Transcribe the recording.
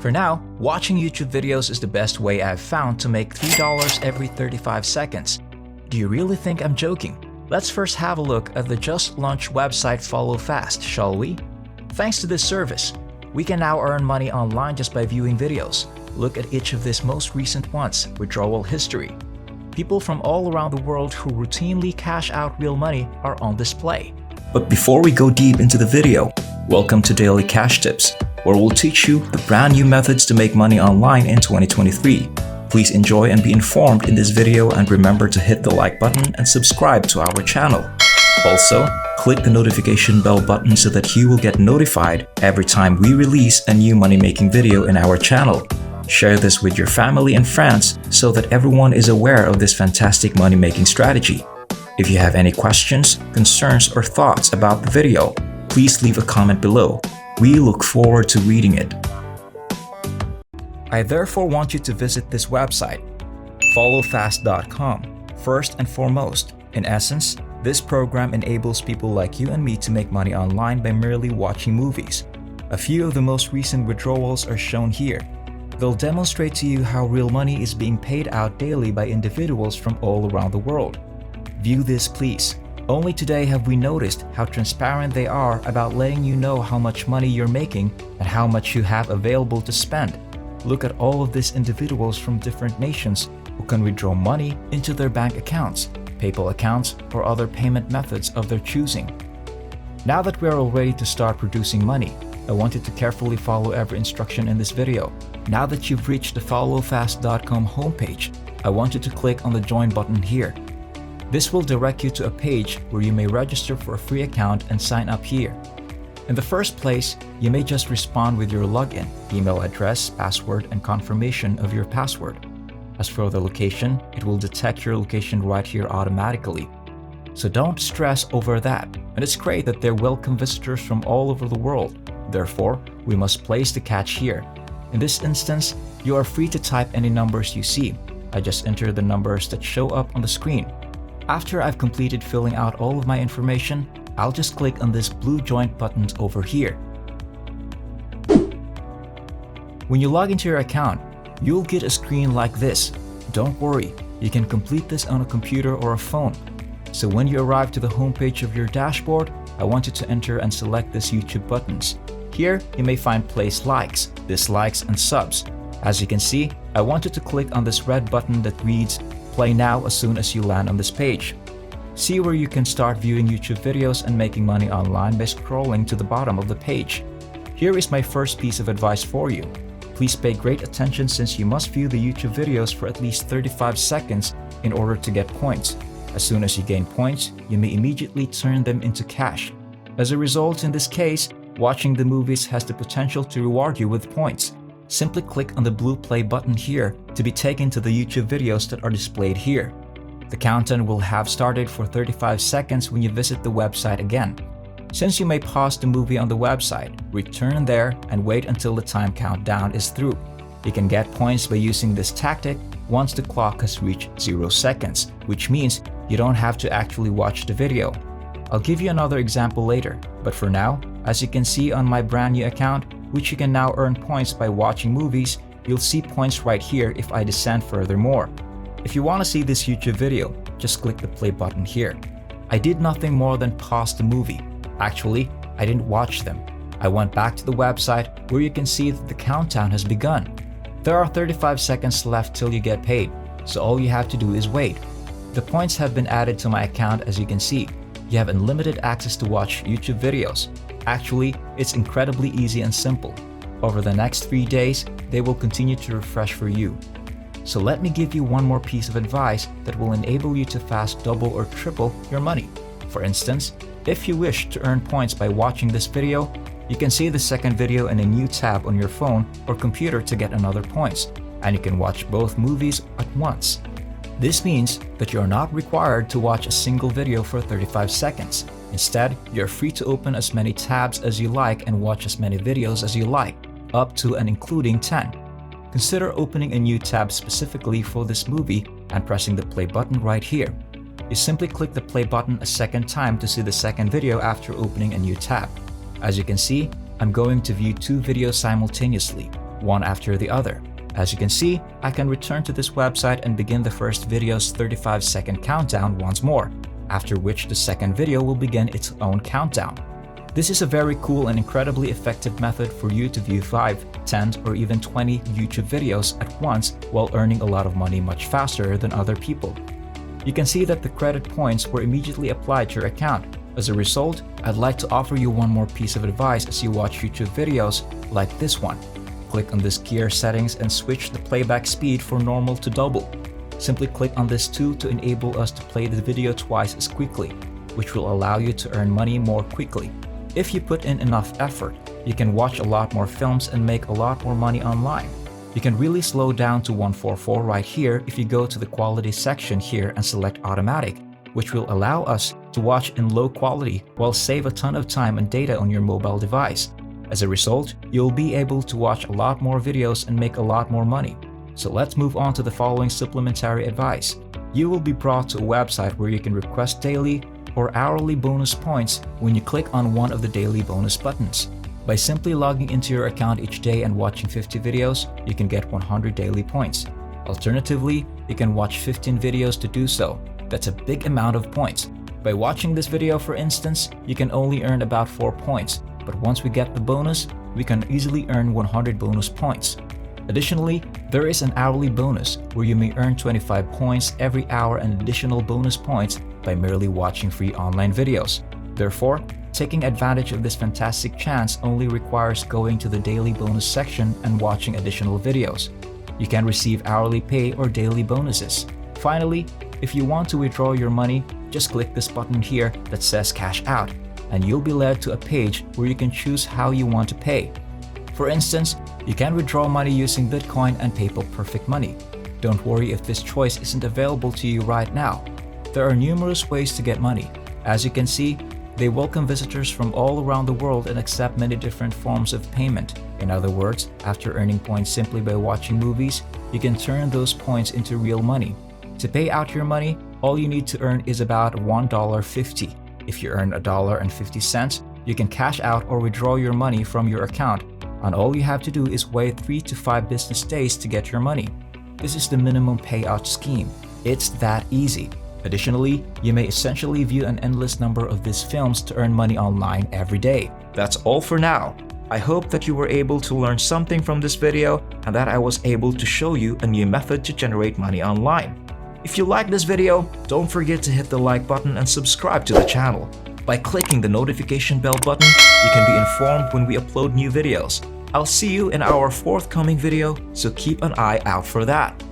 For now, watching YouTube videos is the best way I've found to make $3 every 35 seconds. Do you really think I'm joking? Let's first have a look at the just launched website Follow Fast, shall we? Thanks to this service, we can now earn money online just by viewing videos. Look at each of these most recent ones, withdrawal history. People from all around the world who routinely cash out real money are on display. But before we go deep into the video, welcome to Daily Cash Tips, where we'll teach you the brand new methods to make money online in 2023. Please enjoy and be informed in this video, and remember to hit the like button and subscribe to our channel. Also, click the notification bell button so that you will get notified every time we release a new money-making video in our channel. Share this with your family and friends so that everyone is aware of this fantastic money-making strategy. If you have any questions, concerns, or thoughts about the video, please leave a comment below. We look forward to reading it. I therefore want you to visit this website, followfast.com. First and foremost, in essence, this program enables people like you and me to make money online by merely watching movies. A few of the most recent withdrawals are shown here. They'll demonstrate to you how real money is being paid out daily by individuals from all around the world. View this, please. Only today have we noticed how transparent they are about letting you know how much money you're making and how much you have available to spend. Look at all of these individuals from different nations who can withdraw money into their bank accounts, PayPal accounts, or other payment methods of their choosing. Now that we are all ready to start producing money, I want you to carefully follow every instruction in this video. Now that you've reached the followfast.com homepage, I want you to click on the Join button here. This will direct you to a page where you may register for a free account and sign up here. In the first place, you may just respond with your login, email address, password, and confirmation of your password. As for the location, it will detect your location right here automatically. So don't stress over that, and it's great that they're welcome visitors from all over the world. Therefore, we must place the catch here. In this instance, you are free to type any numbers you see. I just enter the numbers that show up on the screen. After I've completed filling out all of my information, I'll just click on this blue Join button over here. When you log into your account, you'll get a screen like this. Don't worry, you can complete this on a computer or a phone. So when you arrive to the homepage of your dashboard, I want you to enter and select these YouTube buttons. Here, you may find place likes, dislikes, and subs. As you can see, I want you to click on this red button that reads Play Now as soon as you land on this page. See where you can start viewing YouTube videos and making money online by scrolling to the bottom of the page. Here is my first piece of advice for you. Please pay great attention since you must view the YouTube videos for at least 35 seconds in order to get points. As soon as you gain points, you may immediately turn them into cash. As a result, in this case, watching the movies has the potential to reward you with points. Simply click on the blue play button here to be taken to the YouTube videos that are displayed here. The countdown will have started for 35 seconds when you visit the website again. Since you may pause the movie on the website, return there and wait until the time countdown is through. You can get points by using this tactic once the clock has reached 0 seconds, which means you don't have to actually watch the video. I'll give you another example later, but for now, as you can see on my brand new account, which you can now earn points by watching movies, you'll see points right here if I descend furthermore. If you want to see this YouTube video, just click the play button here. I did nothing more than pause the movie. Actually, I didn't watch them. I went back to the website where you can see that the countdown has begun. There are 35 seconds left till you get paid, so all you have to do is wait. The points have been added to my account. As you can see, you have unlimited access to watch YouTube videos. Actually, it's incredibly easy and simple. Over the next 3 days, they will continue to refresh for you. So let me give you one more piece of advice that will enable you to fast double or triple your money. For instance, if you wish to earn points by watching this video, you can see the second video in a new tab on your phone or computer to get another points, and you can watch both movies at once. This means that you are not required to watch a single video for 35 seconds. Instead, you're free to open as many tabs as you like and watch as many videos as you like, up to and including 10. Consider opening a new tab specifically for this movie and pressing the play button right here. You simply click the play button a second time to see the second video after opening a new tab. As you can see, I'm going to view 2 videos simultaneously. one after the other. As you can see, I can return to this website and begin the first video's 35-second countdown once more, after which the second video will begin its own countdown. This is a very cool and incredibly effective method for you to view 5, 10, or even 20 YouTube videos at once while earning a lot of money much faster than other people. You can see that the credit points were immediately applied to your account. As a result, I'd like to offer you one more piece of advice as you watch YouTube videos like this one. Click on this gear settings and switch the playback speed from normal to double. Simply click on this tool to enable us to play the video twice as quickly, which will allow you to earn money more quickly. If you put in enough effort, you can watch a lot more films and make a lot more money online. You can really slow down to 144 right here if you go to the quality section here and select automatic, which will allow us to watch in low quality while save a ton of time and data on your mobile device. As a result, you'll be able to watch a lot more videos and make a lot more money. So let's move on to the following supplementary advice. You will be brought to a website where you can request daily or hourly bonus points when you click on one of the daily bonus buttons. By simply logging into your account each day and watching 50 videos, you can get 100 daily points. Alternatively, you can watch 15 videos to do so. That's a big amount of points. By watching this video, for instance, you can only earn about 4 points, but once we get the bonus, we can easily earn 100 bonus points. Additionally, there is an hourly bonus where you may earn 25 points every hour and additional bonus points by merely watching free online videos. Therefore, taking advantage of this fantastic chance only requires going to the daily bonus section and watching additional videos. You can receive hourly pay or daily bonuses. Finally, if you want to withdraw your money, just click this button here that says Cash Out, and you'll be led to a page where you can choose how you want to pay. For instance, you can withdraw money using Bitcoin and PayPal Perfect Money. Don't worry if this choice isn't available to you right now. There are numerous ways to get money. As you can see, they welcome visitors from all around the world and accept many different forms of payment. In other words, after earning points simply by watching movies, you can turn those points into real money. To pay out your money, all you need to earn is about $1.50. If you earn $1.50, you can cash out or withdraw your money from your account, and all you have to do is wait 3 to 5 business days to get your money. This is the minimum payout scheme. It's that easy. Additionally, you may essentially view an endless number of these films to earn money online every day. That's all for now. I hope that you were able to learn something from this video and that I was able to show you a new method to generate money online. If you like this video, don't forget to hit the like button and subscribe to the channel. By clicking the notification bell button, you can be informed when we upload new videos. I'll see you in our forthcoming video, so keep an eye out for that.